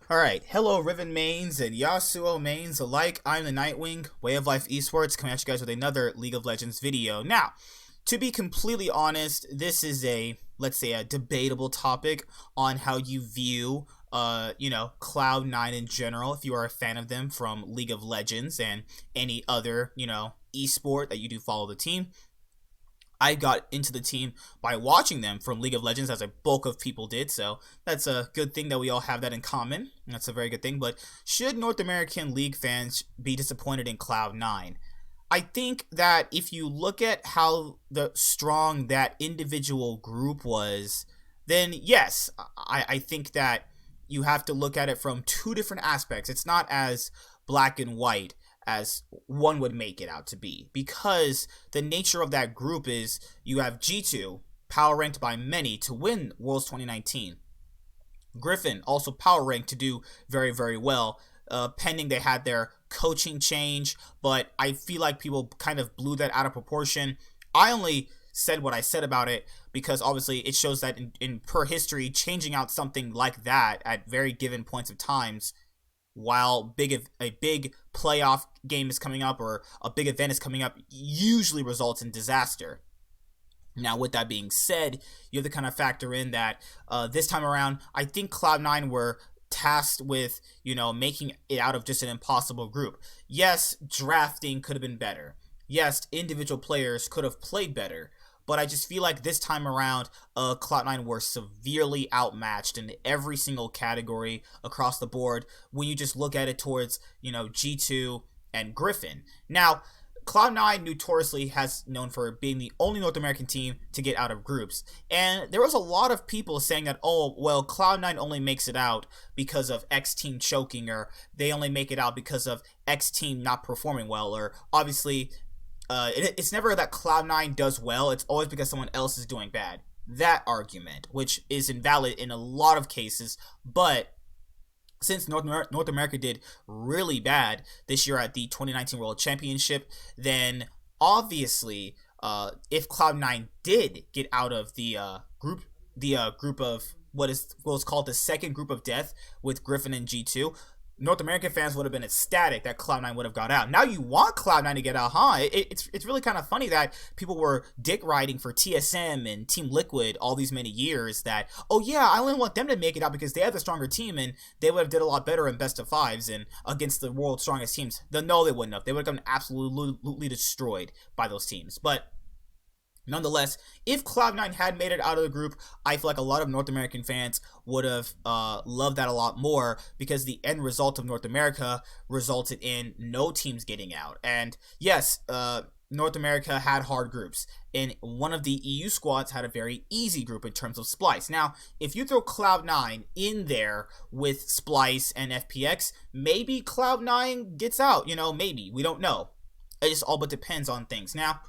Alright, hello Riven mains and Yasuo mains alike. I'm the Nightwing, Way of Life Esports, coming at you guys with another League of Legends video. Now, to be completely honest, this is let's say a debatable topic on how you view, Cloud9 in general, if you are a fan of them from League of Legends and any other, esport that you do follow the team. I got into the team by watching them from League of Legends, as a bulk of people did, so that's a good thing that we all have that in common. That's a very good thing. But should North American League fans be disappointed in Cloud9? I think that if you look at how strong that individual group was, then yes, I think that you have to look at it from two different aspects. It's not as black and white as one would make it out to be, because the nature of that group is you have G2, power ranked by many to win Worlds 2019. Griffin, also power ranked to do very, very well, pending they had their coaching change, but I feel like people kind of blew that out of proportion. I only said what I said about it because obviously it shows that in per history, changing out something like that at very given points of times, while a big playoff game is coming up or a big event is coming up, usually results in disaster. Now, with that being said, you have to kind of factor in that this time around, I think Cloud9 were tasked with, making it out of just an impossible group. Yes, drafting could have been better. Yes, individual players could have played better. But I just feel like this time around, Cloud9 were severely outmatched in every single category across the board when you just look at it towards, G2 and Griffin. Now, Cloud9 notoriously has known for being the only North American team to get out of groups. And there was a lot of people saying that, oh, well, Cloud9 only makes it out because of X team choking, or they only make it out because of X team not performing well, or obviously it's never that Cloud9 does well, it's always because someone else is doing bad. That argument, which is invalid in a lot of cases, but since North America did really bad this year at the 2019 World Championship, then obviously, if Cloud9 did get out of the group of what was called the second group of death with Griffin and G2, North American fans would have been ecstatic that Cloud9 would have got out. Now you want Cloud9 to get out, huh? It's really kind of funny that people were dick riding for TSM and Team Liquid all these many years that, oh yeah, I only want them to make it out because they have the stronger team and they would have did a lot better in best of fives and against the world's strongest teams. No, they wouldn't have. They would have gotten absolutely destroyed by those teams. But nonetheless, if Cloud9 had made it out of the group, I feel like a lot of North American fans would have loved that a lot more, because the end result of North America resulted in no teams getting out. And yes, North America had hard groups, and one of the EU squads had a very easy group in terms of Splyce. Now, if you throw Cloud9 in there with Splyce and FPX, maybe Cloud9 gets out, maybe. We don't know. It just all but depends on things. Now,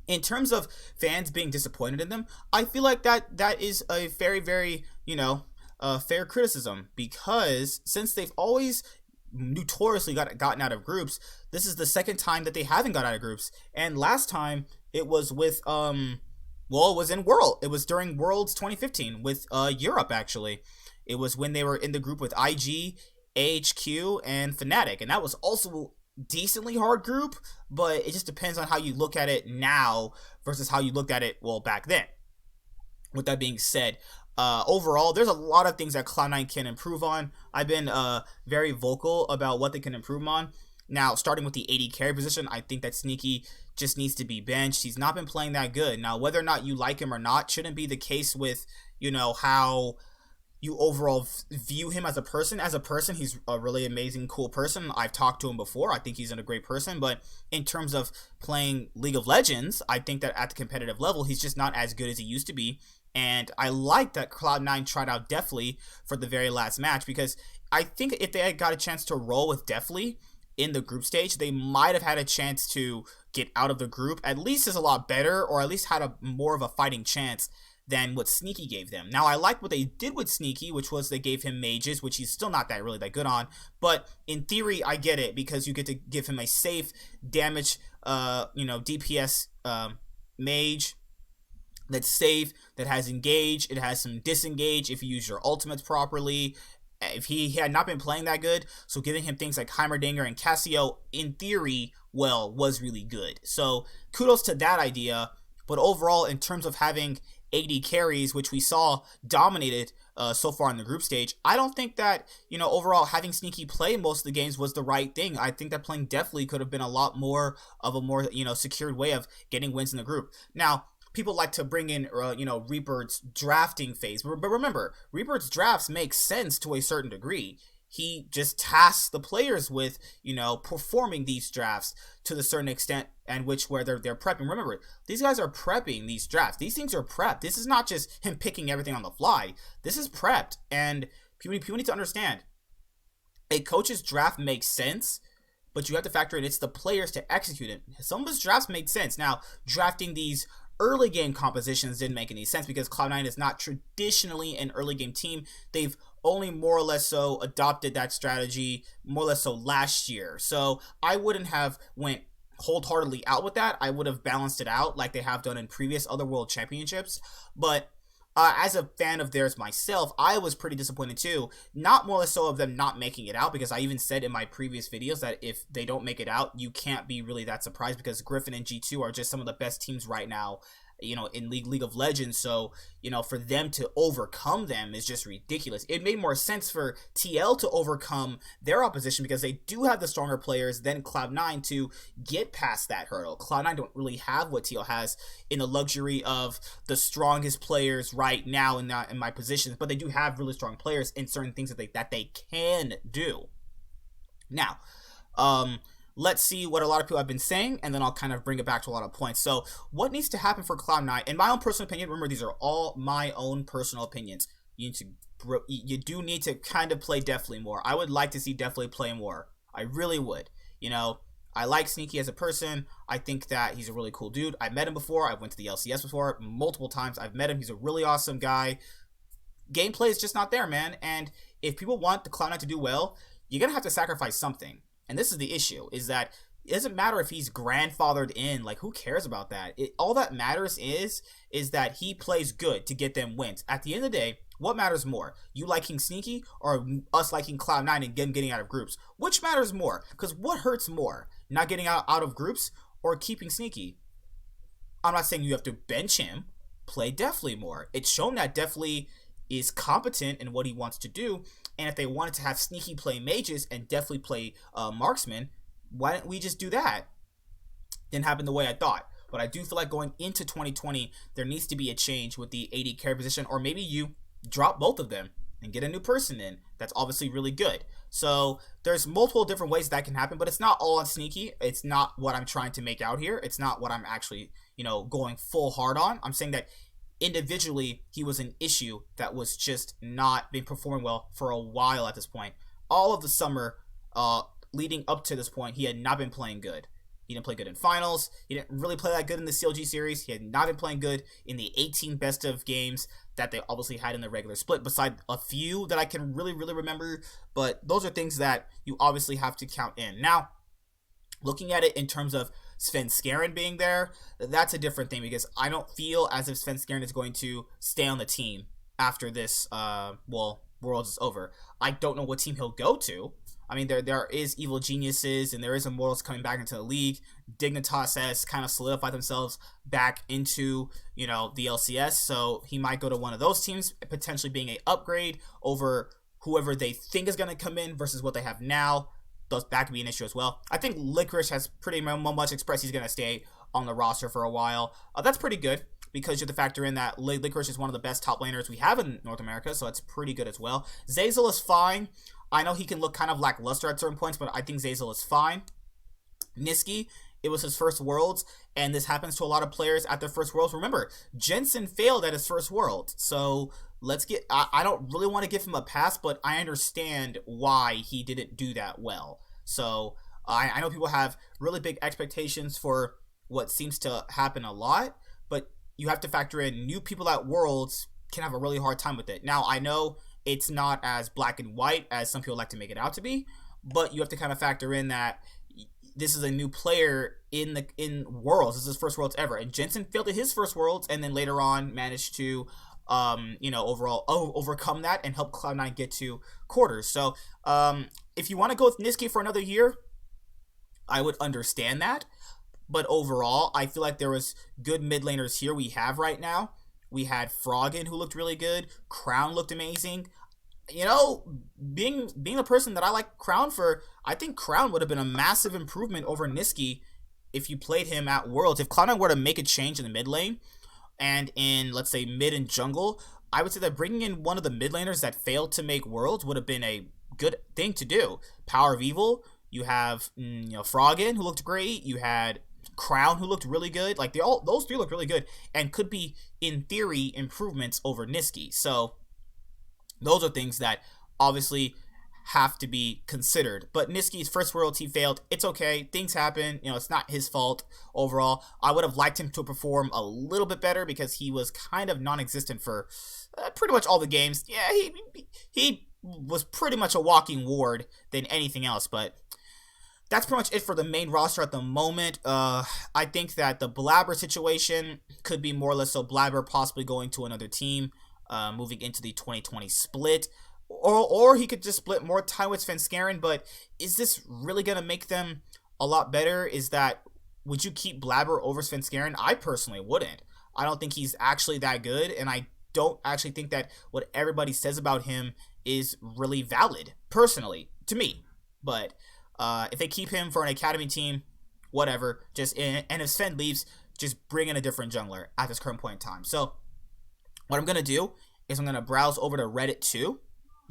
in terms of fans being disappointed in them, I feel like that is a very, very, fair criticism, because since they've always notoriously gotten out of groups, this is the second time that they haven't got out of groups. And last time it was with it was during Worlds 2015 with Europe, actually. It was when they were in the group with IG, AHQ, and Fnatic, and that was also decently hard group, but it just depends on how you look at it now versus how you looked at it, back then. With that being said, overall, there's a lot of things that Cloud9 can improve on. I've been very vocal about what they can improve on. Now, starting with the AD carry position, I think that Sneaky just needs to be benched. He's not been playing that good. Now, whether or not you like him or not shouldn't be the case with, how you overall view him as a person. As a person, he's a really amazing, cool person. I've talked to him before. I think he's a great person. But in terms of playing League of Legends, I think that at the competitive level, he's just not as good as he used to be. And I like that Cloud9 tried out Deftly for the very last match, because I think if they had got a chance to roll with Deftly in the group stage, they might have had a chance to get out of the group. At least is a lot better, or at least had a more of a fighting chance than what Sneaky gave them. Now, I like what they did with Sneaky, which was they gave him mages, which he's still not that good on. But in theory, I get it because you get to give him a safe damage, DPS mage that's safe, that has engage, it has some disengage if you use your ultimates properly. If he had not been playing that good, so giving him things like Heimerdinger and Cassio, in theory, was really good. So kudos to that idea. But overall, in terms of having AD carries, which we saw dominated so far in the group stage, I don't think that, overall having Sneaky play most of the games was the right thing. I think that playing Deathly could have been a lot more of a more, secured way of getting wins in the group. Now, people like to bring in, Reaper's drafting phase. But remember, Reaper's drafts make sense to a certain degree. He just tasks the players with, performing these drafts to the certain extent and where they're prepping. Remember, these guys are prepping these drafts. These things are prepped. This is not just him picking everything on the fly. This is prepped. And people need to understand, a coach's draft makes sense, but you have to factor in it's the players to execute it. Some of his drafts made sense. Now, drafting these early game compositions didn't make any sense because Cloud9 is not traditionally an early game team. They've only more or less so adopted that strategy more or less so last year. So I wouldn't have went wholeheartedly out with that. I would have balanced it out like they have done in previous other world championships. But as a fan of theirs myself, I was pretty disappointed too. Not more or less so of them not making it out, because I even said in my previous videos that if they don't make it out, you can't be really that surprised, because Griffin and G2 are just some of the best teams right now, in League of Legends. So, for them to overcome them is just ridiculous. It made more sense for TL to overcome their opposition because they do have the stronger players than Cloud9 to get past that hurdle. Cloud9 don't really have what TL has in the luxury of the strongest players right now in my positions, but they do have really strong players in certain things that they can do. Now, let's see what a lot of people have been saying, and then I'll kind of bring it back to a lot of points. So what needs to happen for Cloud9, in my own personal opinion, remember these are all my own personal opinions, you do need to kind of play Deathly more. I would like to see Deathly play more. I really would. I like Sneaky as a person. I think that he's a really cool dude. I met him before. I went to the LCS before multiple times. I've met him. He's a really awesome guy. Gameplay is just not there, man. And if people want the Cloud9 to do well, you're going to have to sacrifice something. And this is the issue, is that it doesn't matter if he's grandfathered in. Like, who cares about that? All that matters is that he plays good to get them wins. At the end of the day, what matters more? You liking Sneaky or us liking Cloud9 and getting out of groups? Which matters more? Because what hurts more? Not getting out of groups or keeping Sneaky? I'm not saying you have to bench him. Play Deathly more. It's shown that Deathly is competent in what he wants to do, and if they wanted to have Sneaky play mages and Deathly play marksman, why didn't we just do that? Didn't happen the way I thought. But I do feel like going into 2020, there needs to be a change with the AD carry position, or maybe you drop both of them and get a new person in that's obviously really good. So there's multiple different ways that can happen, but it's not all on Sneaky. It's not what I'm trying to make out here. It's not what I'm actually, going full hard on. I'm saying that individually, he was an issue that was just not been performing well for a while at this point. All of the summer leading up to this point, he had not been playing good. He didn't play good in finals. He didn't really play that good in the CLG series. He had not been playing good in the 18 best of games that they obviously had in the regular split, beside a few that I can really remember. But those are things that you obviously have to count in. Now, looking at it in terms of Svenskeren being there, that's a different thing, because I don't feel as if Svenskeren is going to stay on the team after this, Worlds is over. I don't know what team he'll go to. I mean, there is Evil Geniuses, and there is Immortals coming back into the league. Dignitas has kind of solidified themselves back into, the LCS, so he might go to one of those teams, potentially being a upgrade over whoever they think is going to come in versus what they have now. That could be an issue as well. I think Licorice has pretty much expressed he's going to stay on the roster for a while. That's pretty good, because you have to factor in that Licorice is one of the best top laners we have in North America, so that's pretty good as well. Zeyzal is fine. I know he can look kind of lackluster at certain points, but I think Zeyzal is fine. Nisqy, it was his first Worlds, and this happens to a lot of players at their first Worlds. Remember, Jensen failed at his first World, so I don't really want to give him a pass, but I understand why he didn't do that well. So I know people have really big expectations for what seems to happen a lot, but you have to factor in new people at Worlds can have a really hard time with it. Now, I know it's not as black and white as some people like to make it out to be, but you have to kind of factor in that this is a new player in Worlds. This is his first Worlds ever, and Jensen failed at his first Worlds, and then later on managed to, overall overcome that and help Cloud9 get to quarters. So, if you want to go with Nisqy for another year, I would understand that. But overall, I feel like there was good mid laners here we have right now. We had Froggen, who looked really good. Crown looked amazing. Being the person that I like Crown for, I think Crown would have been a massive improvement over Nisqy if you played him at Worlds. If Cloud9 were to make a change in the mid lane and in, let's say, mid and jungle, I would say that bringing in one of the mid laners that failed to make Worlds would have been a good thing to do. Power of Evil, you have Froggen, who looked great. You had Crown, who looked really good. Like those three look really good and could be, in theory, improvements over Nisqy. So those are things that obviously have to be considered. But Nisqy's first Worlds, he failed. It's okay. Things happen. It's not his fault overall. I would have liked him to perform a little bit better because he was kind of non-existent for pretty much all the games. Yeah, he was pretty much a walking ward than anything else, but that's pretty much it for the main roster at the moment. I think that the Blabber situation could be more or less so Blabber possibly going to another team, moving into the 2020 split. Or he could just split more time with Svenskeren, but is this really going to make them a lot better? Would you keep Blabber over Svenskeren? I personally wouldn't. I don't think he's actually that good, and I don't actually think that what everybody says about him is really valid, personally, to me. But if they keep him for an academy team, whatever. And if Sven leaves, just bring in a different jungler at this current point in time. So what I'm going to do is I'm going to browse over to Reddit too.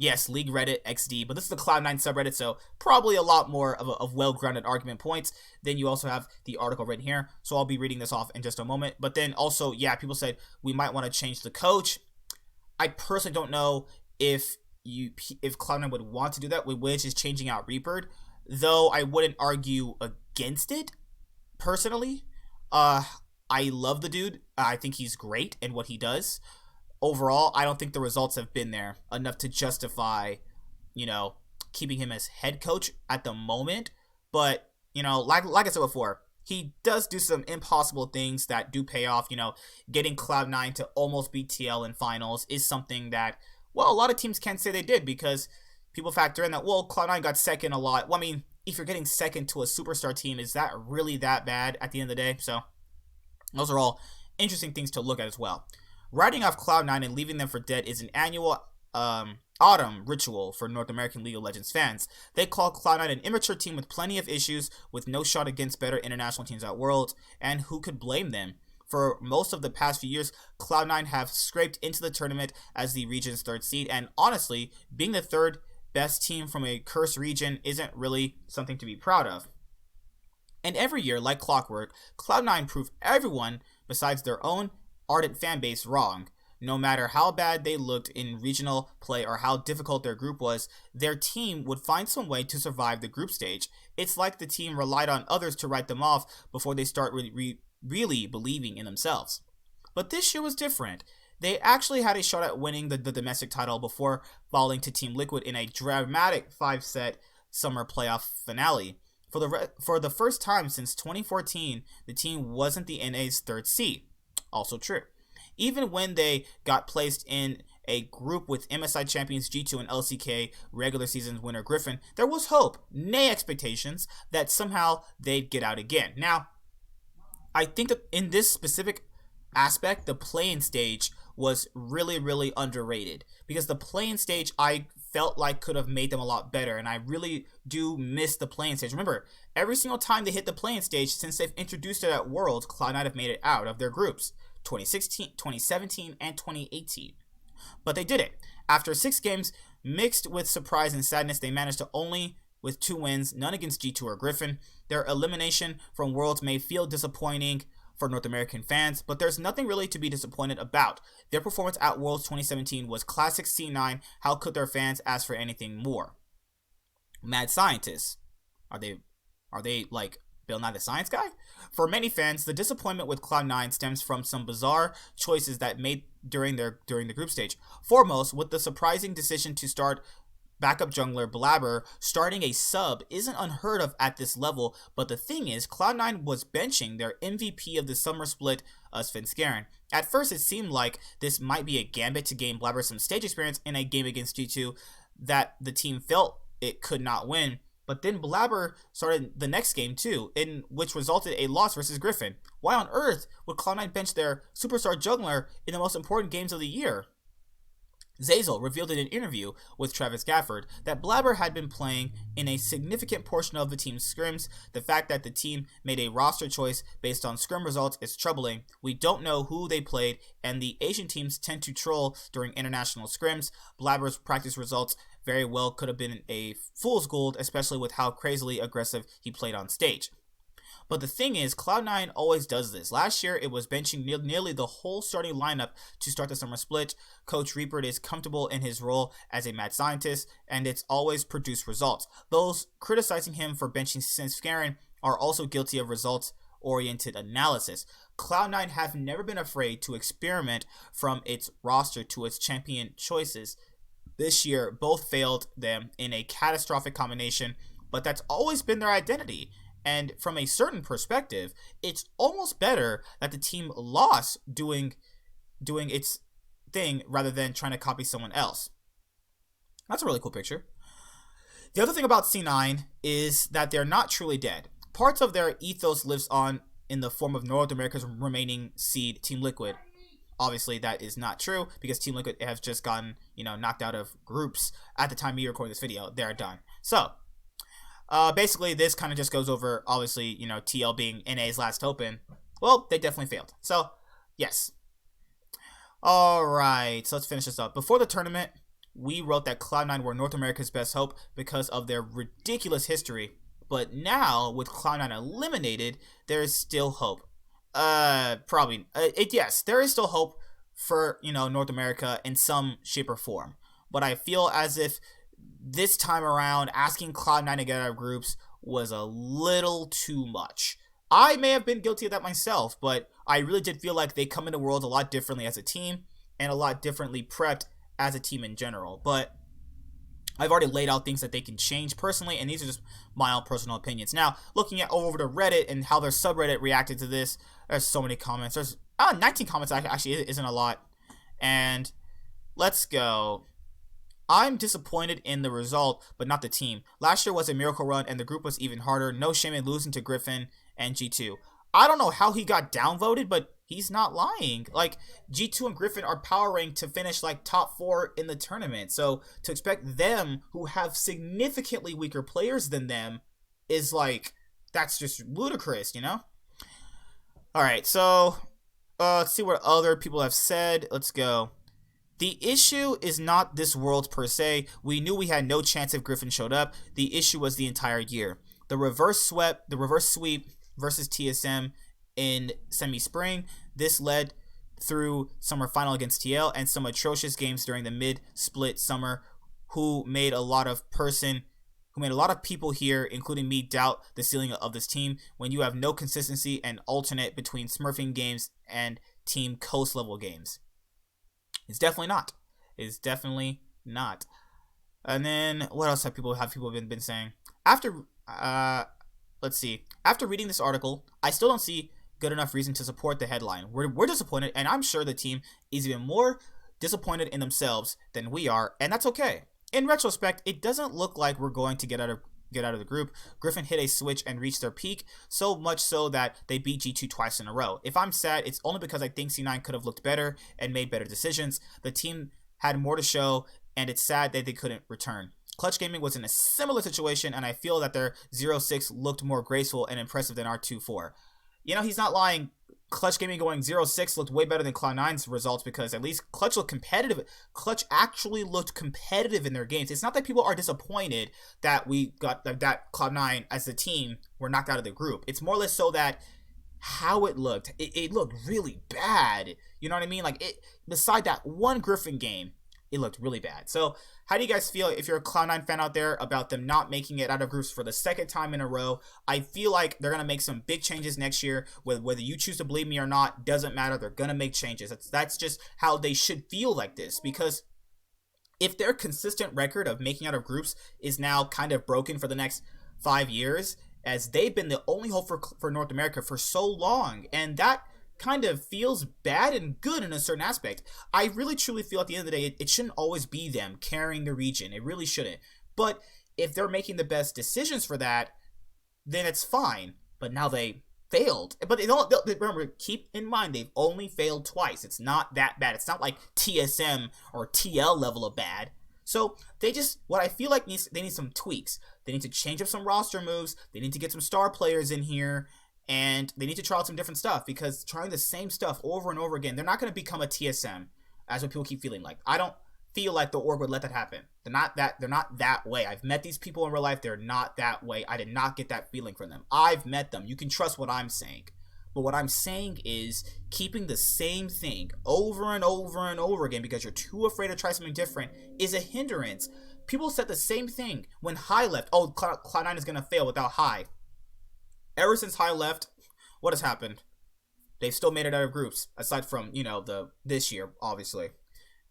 Yes, League Reddit XD, but this is the Cloud9 subreddit, so probably a lot more of well-grounded argument points. Then you also have the article written here, so I'll be reading this off in just a moment. But then also, yeah, people said we might want to change the coach. I personally don't know if Cloud9 would want to do that, which is changing out Reaper, though I wouldn't argue against it, personally. I love the dude. I think he's great in what he does. Overall, I don't think the results have been there enough to justify, keeping him as head coach at the moment. But, like I said before, he does do some impossible things that do pay off. Getting Cloud9 to almost beat TL in finals is something that, well, a lot of teams can't say they did because people factor in that, well, Cloud9 got second a lot. Well, I mean, if you're getting second to a superstar team, is that really that bad at the end of the day? So those are all interesting things to look at as well. Writing off Cloud9 and leaving them for dead is an annual autumn ritual for North American League of Legends fans. They call Cloud9 an immature team with plenty of issues, with no shot against better international teams at Worlds, and who could blame them? For most of the past few years, Cloud9 have scraped into the tournament as the region's third seed, and honestly, being the third best team from a cursed region isn't really something to be proud of. And every year, like clockwork, Cloud9 prove everyone besides their own ardent fan base wrong. No matter how bad they looked in regional play or how difficult their group was, their team would find some way to survive the group stage. It's like the team relied on others to write them off before they start really believing in themselves. But this year was different. They actually had a shot at winning the domestic title before falling to Team Liquid in a dramatic 5-set summer playoff finale. For the first time since 2014, the team wasn't the NA's third seed. Also true. Even when they got placed in a group with MSI champions G2 and LCK regular season winner Griffin, there was hope, nay expectations, that somehow they'd get out again. Now, I think that in this specific aspect, the play-in stage was really, really underrated. Because the play-in stage, I felt like could have made them a lot better, and I really do miss the play-in stage. Remember, every single time they hit the play-in stage since they've introduced it at Worlds, Cloud9 have made it out of their groups. 2016, 2017, and 2018. But they did it. After 6 games, mixed with surprise and sadness, they managed to only with 2 wins, none against G2 or Griffin. Their elimination from Worlds may feel disappointing for North American fans, but there's nothing really to be disappointed about. Their performance at Worlds 2017 was classic C9. How could their fans ask for anything more? Mad Scientists. Are they like Bill Nye the Science Guy? For many fans, the disappointment with Cloud9 stems from some bizarre choices that made during the group stage. Foremost, with the surprising decision to start backup jungler Blabber, starting a sub isn't unheard of at this level, but the thing is, Cloud9 was benching their MVP of the summer split, Svenskeren. At first, it seemed like this might be a gambit to gain Blabber some stage experience in a game against G2 that the team felt it could not win. But then Blabber started the next game too, in which resulted a loss versus Griffin. Why on earth would Cloud9 bench their superstar jungler in the most important games of the year? Zeyzal revealed in an interview with Travis Gafford that Blabber had been playing in a significant portion of the team's scrims. The fact that the team made a roster choice based on scrim results is troubling. We don't know who they played, and the Asian teams tend to troll during international scrims. Blabber's practice results very well could have been a fool's gold, especially with how crazily aggressive he played on stage. But the thing is, Cloud9 always does this. Last year, it was benching nearly the whole starting lineup to start the summer split. Coach Reaper is comfortable in his role as a mad scientist, and it's always produced results. Those criticizing him for benching Svenskeren are also guilty of results-oriented analysis. Cloud9 have never been afraid to experiment from its roster to its champion choices. This year, both failed them in a catastrophic combination, but that's always been their identity. And from a certain perspective, it's almost better that the team lost doing its thing rather than trying to copy someone else. That's a really cool picture. The other thing about C9 is that they're not truly dead. Parts of their ethos lives on in the form of North America's remaining seed, Team Liquid. Obviously, that is not true because Team Liquid has just gotten, knocked out of groups at the time we recording this video. They're done. So, basically, this kind of just goes over, obviously, TL being NA's last open. Well, they definitely failed. So, yes. Alright, so let's finish this up. Before the tournament, we wrote that Cloud9 were North America's best hope because of their ridiculous history. But now, with Cloud9 eliminated, there is still hope. Yes, there is still hope for, North America in some shape or form. But I feel as if this time around, asking Cloud9 to get out of groups was a little too much. I may have been guilty of that myself, but I really did feel like they come into Worlds a lot differently as a team and a lot differently prepped as a team in general. But I've already laid out things that they can change personally, and these are just my own personal opinions. Now, looking at over to Reddit and how their subreddit reacted to this, there's so many comments. There's 19 comments, actually isn't a lot. And let's go. I'm disappointed in the result, but not the team. Last year was a miracle run, and the group was even harder. No shame in losing to Griffin and G2. I don't know how he got downvoted, but he's not lying. Like, G2 and Griffin are power ranked to finish, top 4 in the tournament. So, to expect them, who have significantly weaker players than them, is, that's just ludicrous, Alright, so, let's see what other people have said. Let's go. The issue is not this Worlds per se. We knew we had no chance if Griffin showed up. The issue was the entire year. The reverse sweep versus TSM in semi-spring. This led through summer final against TL and some atrocious games during the mid-split summer who made a lot of people here, including me, doubt the ceiling of this team when you have no consistency and alternate between smurfing games and team coast level games. It's definitely not. It's definitely not. And then what else have people been saying? Let's see. After reading this article, I still don't see good enough reason to support the headline. We're disappointed, and I'm sure the team is even more disappointed in themselves than we are, and that's okay. In retrospect, it doesn't look like we're going to get out of the group. Griffin hit a switch and reached their peak, so much so that they beat G2 twice in a row. If I'm sad, it's only because I think C9 could have looked better and made better decisions. The team had more to show, and it's sad that they couldn't return. Clutch Gaming was in a similar situation, and I feel that their 0-6 looked more graceful and impressive than our 2-4. He's not lying. Clutch Gaming going 0-6 looked way better than Cloud9's results because at least Clutch looked competitive. Clutch actually looked competitive in their games. It's not that people are disappointed that we got that Cloud9 as a team were knocked out of the group. It's more or less so that how it looked. It looked really bad. You know what I mean? Beside that one Griffin game, it looked really bad. So how do you guys feel, if you're a Cloud9 fan out there, about them not making it out of groups for the second time in a row? I feel like they're going to make some big changes next year. Whether you choose to believe me or not, doesn't matter. They're going to make changes. That's just how they should feel like this, because if their consistent record of making out of groups is now kind of broken for the next 5 years, as they've been the only hope for North America for so long, and that kind of feels bad and good in a certain aspect. I really truly feel at the end of the day, it shouldn't always be them carrying the region. It really shouldn't. But if they're making the best decisions for that, then it's fine. But now they failed. But remember, keep in mind, they've only failed twice. It's not that bad. It's not like TSM or TL level of bad. So what I feel like they need some tweaks. They need to change up some roster moves. They need to get some star players in here. And they need to try out some different stuff, because trying the same stuff over and over again, they're not going to become a TSM, as what people keep feeling like. I don't feel like the org would let that happen. They're not that way. I've met these people in real life. They're not that way. I did not get that feeling from them. I've met them. You can trust what I'm saying. But what I'm saying is keeping the same thing over and over and over again because you're too afraid to try something different is a hindrance. People said the same thing when High left. Oh, Cloud9 is going to fail without High. Ever since High left, what has happened? They've still made it out of groups, aside from, this year, obviously.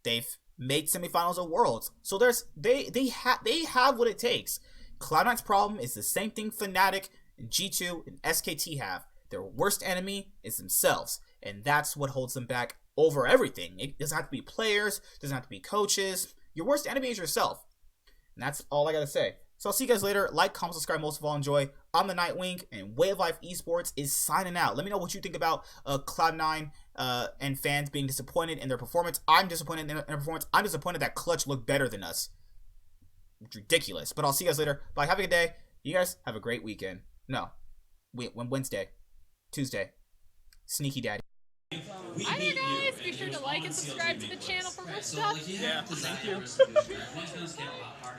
They've made semifinals of Worlds. So they have what it takes. Cloud9's problem is the same thing Fnatic and G2 and SKT have. Their worst enemy is themselves, and that's what holds them back over everything. It doesn't have to be players, it doesn't have to be coaches. Your worst enemy is yourself. And that's all I gotta say. So I'll see you guys later. Like, comment, subscribe, most of all, enjoy. I'm the Nightwing, and Way of Life Esports is signing out. Let me know what you think about Cloud9 and fans being disappointed in their performance. I'm disappointed in their performance. I'm disappointed that Clutch looked better than us. It's ridiculous. But I'll see you guys later. Bye. Have a good day. You guys have a great weekend. No. Wednesday. Tuesday. Sneaky Daddy. Hi there, guys! Be sure to like and subscribe to the channel for more stuff. Yeah, thank you.